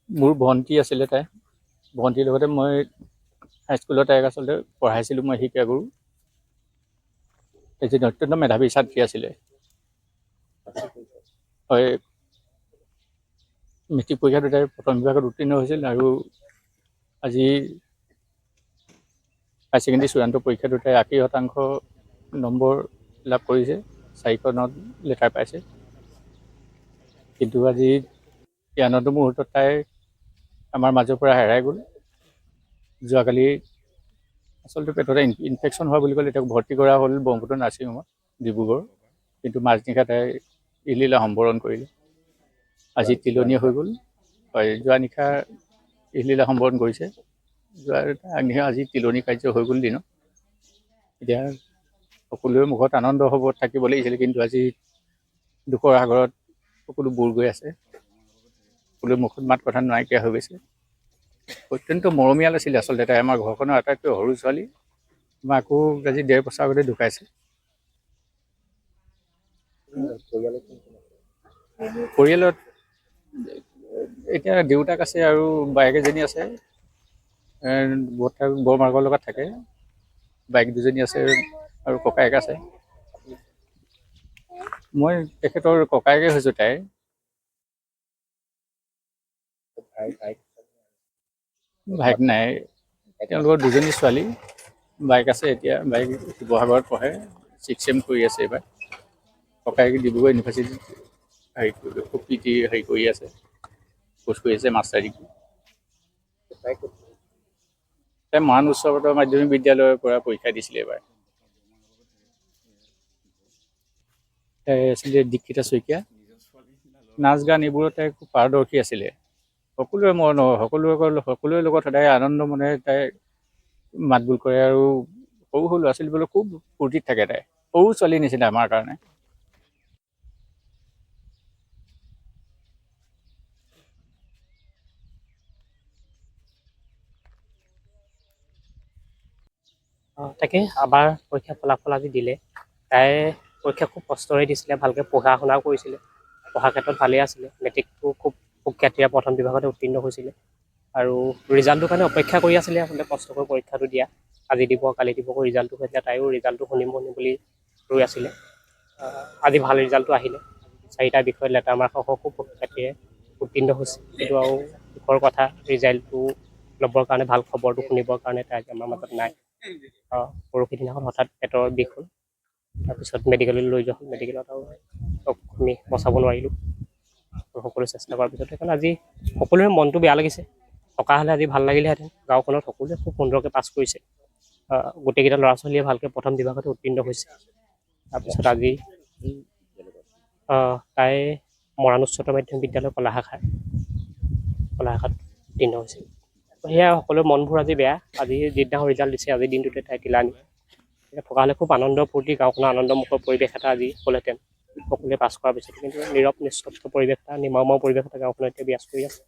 মোৰ ভণ্টি আছিলে তাই ভণ্টিৰ লগতে মই হাইস্কুলত তাইক আচলতে পঢ়াইছিলোঁ মই শিক্ষাগুৰু এজনী অত্যন্ত মেধাৱী ছাত্ৰী আছিলে হয় মেট্ৰিক পৰীক্ষাটো তাই প্ৰথম বিভাগত উত্তীৰ্ণ হৈছিল আৰু আজি হাই ছেকেণ্ডেৰী চূড়ান্ত পৰীক্ষাটো তাই 80% নম্বৰ লাভ কৰিছে 4খন লেটাৰ পাইছে কিন্তু আজি এই আনন্দ মুহূৰ্তত তাই আমাৰ মাজৰ পৰা হেৰাই গ'ল যোৱাকালি আচলতে পেটতে ইনফেকশ্যন হোৱা বুলি ক'লে তেওঁক ভৰ্তি কৰা হ'ল ব্ৰহ্মপুত্ৰ নাৰ্ছিং হোমত ডিব্ৰুগড় কিন্তু মাজনিশা তাই ইলীলা সম্বৰণ কৰিলে আজি তিলনি হৈ গ'ল হয় যোৱা নিশা ইলীলা সম্বৰণ কৰিছে যোৱা আগনিশা আজি তিলনি কাৰ্য হৈ গ'ল দিনত এতিয়া সকলোৰে মুখত আনন্দ হ'ব থাকিব লাগিছিল কিন্তু আজি দুখৰ সাগৰত সকলো বুৰ গৈ আছে সকলোৰে মুখত মাত কথা নাইকিয়া হৈ গৈছে অত্যন্ত মৰমীয়াল আছিলে আচলতে তাই আমাৰ ঘৰখনৰ আটাইতকৈ সৰু ছোৱালী মাকো আজি 1.5 বছৰ আগতে ঢুকাইছে পৰিয়ালত এতিয়া দেউতাক আছে আৰু বায়েক এজনী আছে বৰমাকৰ লগত থাকে বাইক দুজনী আছে আৰু ককায়েক আছে মই তেখেতৰ ককায়েকে হৈছোঁ তাইৰ ভাইক নাই তেওঁলোকৰ দুজনী ছোৱালী বাইক আছে এতিয়া বাইক শিৱসাগৰত পঢ়ে 6th চেম কৰি আছে এইবাৰ ককায়েক ডিব্ৰুগড় ইউনিভাৰ্চিটিত হেৰি কৰি আছে কোৰ্চ কৰি আছে মাষ্টাৰ ডিগ্ৰী তাই মহান উচ্চতৰ মাধ্যমিক বিদ্যালয়ৰ পৰা পৰীক্ষা দিছিলে এবাৰ তাই আছিলে দীক্ষিতা শইকীয়া নাচ গান এইবোৰত তাই খুব পাৰদৰ্শী আছিলে সকলোৰে সকলোৰে লগত সদায় আনন্দ মনেৰে তাই মাতবোল কৰে আৰু সৰু সৰু ল'ৰা ছোৱালীবোৰৰ খুব ফূৰ্তিত থাকে তাই সৰু ছোৱালীৰ নিচিনা আমাৰ কাৰণে তাকে আবাৰ পৰীক্ষা ফলাফল আজি দিলে তাই পৰীক্ষা খুব কষ্টৰে দিছিলে ভালকৈ পঢ়া শুনাও কৰিছিলে পঢ়াৰ ক্ষেত্ৰত ভালেই আছিলে মেট্ৰিকটো খুব সুখ্যাতিৰে প্ৰথম বিভাগতে উত্তীৰ্ণ হৈছিলে আৰু ৰিজাল্টটোৰ কাৰণে অপেক্ষা কৰি আছিলে আচলতে কষ্ট কৰি পৰীক্ষাটো দিয়া আজি দিব কালি দিব ৰিজাল্টটো হৈছিলে তাইও ৰিজাল্টটো শুনিম বুলি ৰৈ আছিলে আজি ভাল ৰিজাল্টটো আহিলে 4টা বিষয়ত লেটাৰ মাৰ্কসহ খুব সুখ্যাতিৰে উত্তীৰ্ণ হৈছে কিন্তু আৰু দুখৰ কথা ৰিজাল্টটো ল'বৰ কাৰণে ভাল খবৰটো শুনিবৰ কাৰণে তাই আমাৰ মাজত নাই পৰহি দিনাখন হঠাৎ পেটৰ বিষ হ'ল তাৰপিছত মেডিকেললৈ লৈ যোৱা হ'ল মেডিকেলত আৰু আমি বচাব নোৱাৰিলোঁ সকলো চেষ্টা কৰাৰ পিছত সেইকাৰণে আজি সকলোৰে মনটো বেয়া লাগিছে থকা হ'লে আজি ভাল লাগিলেহেঁতেন গাঁওখনত সকলোৱে খুব সুন্দৰকৈ পাছ কৰিছে গোটেইকেইটা ল'ৰা ছোৱালীয়ে ভালকৈ প্ৰথম বিভাগতে উত্তীৰ্ণ হৈছে তাৰপিছত আজি তাই মৰাণ উচ্চতৰ মাধ্যমিক বিদ্যালয় কলা শাখাত উত্তীৰ্ণ হৈছে সেয়া সকলোৰে মনবোৰ আজি বেয়া আজি যিদিনাখন ৰিজাল্ট দিছে আজিৰ দিনটোতে তাই তিলানি থকা হ'লে খুব আনন্দ ফূৰ্তি গাঁওখনৰ আনন্দমুখৰ পৰিৱেশ এটা আজি হ'লহেঁতেন সকলোৱে পাছ কৰাৰ পিছত কিন্তু নীৰৱ নিস্তব্ধ পৰিৱেশ এটা নিমাওমাও পৰিৱেশ এটা গাঁওখনত এতিয়া বিৰাজ কৰি আছে